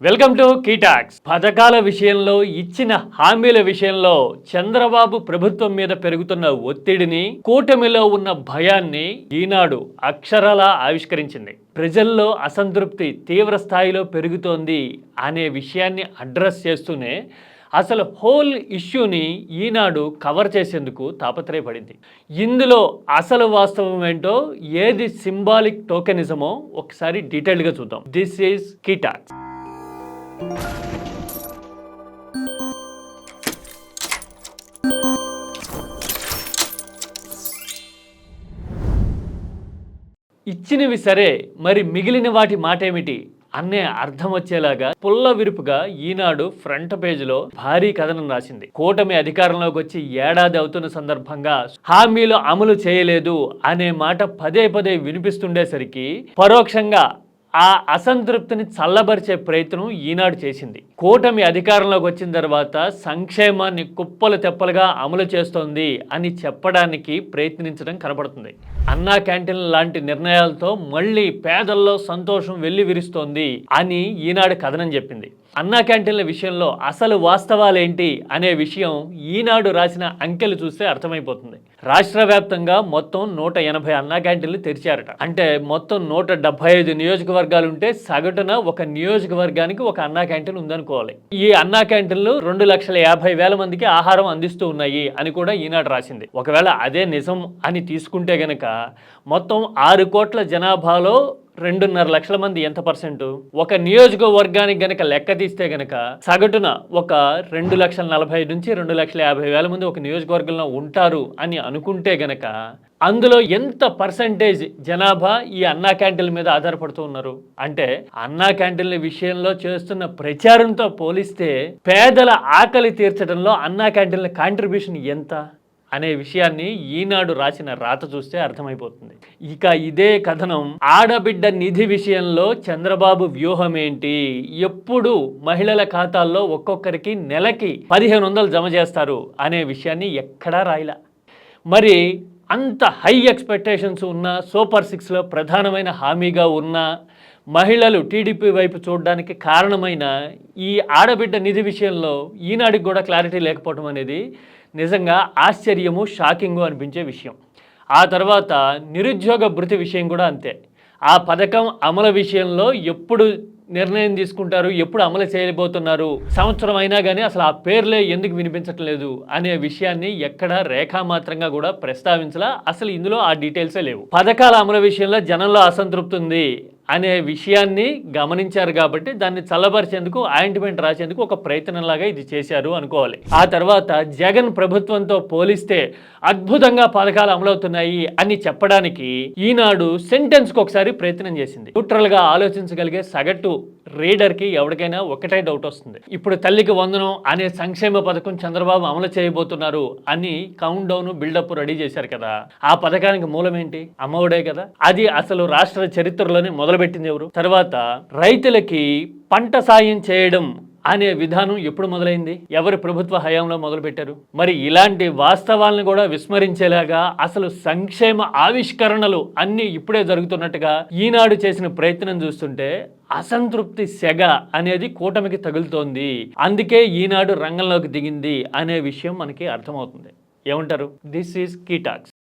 Welcome to కీటాక్స్. పథకాల విషయంలో ఇచ్చిన హామీల విషయంలో చంద్రబాబు ప్రభుత్వం మీద పెరుగుతున్న ఒత్తిడిని, కూటమిలో ఉన్న భయాన్ని ఈనాడు అక్షరాలా ఆవిష్కరించింది. ప్రజల్లో అసంతృప్తి తీవ్ర స్థాయిలో పెరుగుతోంది అనే విషయాన్ని అడ్రస్ చేస్తూనే అసలు హోల్ ఇష్యూని ఈనాడు కవర్ చేసేందుకు తాపత్రయపడింది. ఇందులో అసలు వాస్తవం ఏంటో, ఏది సింబాలిక్ టోకెనిజమో ఒకసారి డీటెయిల్గా చూద్దాం. దిస్ ఈజ్ కీటాక్స్. ఇచ్చినవి సరే, మరి మిగిలిన వాటి మాట ఏమిటి అనే అర్థం వచ్చేలాగా పుల్ల విరుపుగా ఈనాడు ఫ్రంట్ పేజీలో భారీ కథనం రాసింది. కూటమి అధికారంలోకి వచ్చి ఏడాది అవుతున్న సందర్భంగా హామీలు అమలు చేయలేదు అనే మాట పదే పదే వినిపిస్తుండేసరికి పరోక్షంగా ఆ అసంతృప్తిని చల్లబరిచే ప్రయత్నం ఈనాడు చేసింది. కూటమి అధికారంలోకి వచ్చిన తర్వాత సంక్షేమాన్ని కుప్పలు తెప్పలుగా అమలు చేస్తోంది అని చెప్పడానికి ప్రయత్నించడం కనబడుతుంది. అన్నా క్యాంటీన్ లాంటి నిర్ణయాలతో మళ్ళీ పేదల్లో సంతోషం వెల్లివిరుస్తోంది అని ఈనాడు కథనం చెప్పింది. అన్నా క్యాంటీన్ల విషయంలో అసలు వాస్తవాలేంటి అనే విషయం ఈనాడు రాసిన అంకెలు చూస్తే అర్థమైపోతుంది. రాష్ట్ర వ్యాప్తంగా మొత్తం 180 అన్నా క్యాంటీన్లు తెరిచారట. అంటే మొత్తం 175 నియోజకవర్గాలు ఉంటే సగటున ఒక నియోజకవర్గానికి ఒక అన్నా క్యాంటీన్ ఉందనుకోవాలి. ఈ అన్నా క్యాంటీన్లు 2,50,000 మందికి ఆహారం అందిస్తూ ఉన్నాయి అని కూడా ఈనాడు రాసింది. ఒకవేళ అదే నిజం అని తీసుకుంటే గనక మొత్తం 6 కోట్ల జనాభాలో 2.5 లక్షల మంది ఎంత పర్సెంటు? ఒక నియోజకవర్గానికి గనక లెక్క తీస్తే గనక సగటున ఒక 2,40,000 నుంచి 2,50,000 మంది ఒక నియోజకవర్గంలో ఉంటారు అని అనుకుంటే గనక అందులో ఎంత పర్సెంటేజ్ జనాభా ఈ అన్నా క్యాంటీన్ల మీద ఆధారపడుతూ ఉన్నారు? అంటే అన్నా క్యాంటీన్ల విషయంలో చేస్తున్న ప్రచారంతో పోలిస్తే పేదల ఆకలి తీర్చడంలో అన్నా క్యాంటీన్ల కాంట్రిబ్యూషన్ ఎంత అనే విషయాన్ని ఈనాడు రాసిన రాత చూస్తే అర్థమైపోతుంది. ఇక ఇదే కథనం ఆడబిడ్డ నిధి విషయంలో చంద్రబాబు వ్యూహం ఏంటి, ఎప్పుడు మహిళల ఖాతాల్లో ఒక్కొక్కరికి నెలకి 1,500 జమ చేస్తారు అనే విషయాన్ని ఎక్కడా రాయలా. మరి అంత హై ఎక్స్పెక్టేషన్స్ ఉన్న సూపర్ 6లో ప్రధానమైన హామీగా ఉన్న మహిళలు టీడీపీ వైపు చూడడానికి కారణమైన ఈ ఆడబిడ్డ నిధి విషయంలో ఈనాడికి కూడా క్లారిటీ లేకపోవడం అనేది నిజంగా ఆశ్చర్యము, షాకింగు అనిపించే విషయం. ఆ తర్వాత నిరుద్యోగ భృతి విషయం కూడా అంతే. ఆ పథకం అమలు విషయంలో ఎప్పుడు నిర్ణయం తీసుకుంటారు, ఎప్పుడు అమలు చేయబోతున్నారు, సంవత్సరం అయినా కానీ అసలు ఆ పేర్లే ఎందుకు వినిపించట్లేదు అనే విషయాన్ని ఎక్కడా రేఖామాత్రంగా కూడా ప్రస్తావించలా. అసలు ఇందులో ఆ డీటెయిల్సే లేవు. పథకాల అమలు విషయంలో జనంలో అసంతృప్తి ఉంది అనే విషయాన్ని గమనించారు కాబట్టి దాన్ని చల్లబరిచేందుకు, ఆయింట్మెంట్ రాసేందుకు ఒక ప్రయత్నంలాగా ఇది చేశారు అనుకోవాలి. ఆ తర్వాత జగన్ ప్రభుత్వంతో పోలిస్తే అద్భుతంగా పథకాలు అమలవుతున్నాయి అని చెప్పడానికి ఈనాడు సెంటెన్స్కి ఒకసారి ప్రయత్నం చేసింది. న్యూట్రల్గా ఆలోచించగలిగే సగటు రీడర్కి ఎవరికైనా ఒకటే డౌట్ వస్తుంది. ఇప్పుడు తల్లికి వందనం అనే సంక్షేమ పథకం చంద్రబాబు అమలు చేయబోతున్నారు అని కౌంట్ డౌన్, బిల్డప్ రెడీ చేశారు కదా. ఆ పథకానికి మూలం ఏంటి? అమ్మఒడే కదా. అది అసలు రాష్ట్ర చరిత్రలోనే మొదలుపెట్టింది ఎవరు? తర్వాత రైతులకి పంట సాయం చేయడం అనే విధానం ఎప్పుడు మొదలైంది? ఎవరి ప్రభుత్వ హయాంలో మొదలుపెట్టారు? మరి ఇలాంటి వాస్తవాలను కూడా విస్మరించేలాగా అసలు సంక్షేమ ఆవిష్కరణలు అన్నీ ఇప్పుడే జరుగుతున్నట్టుగా ఈనాడు చేసిన ప్రయత్నం చూస్తుంటే అసంతృప్తి సెగ అనేది కూటమికి తగులుతోంది. అందుకే ఈనాడు రంగంలోకి దిగింది అనే విషయం మనకి అర్థమవుతుంది. ఏమంటారు? This is కీటాక్స్.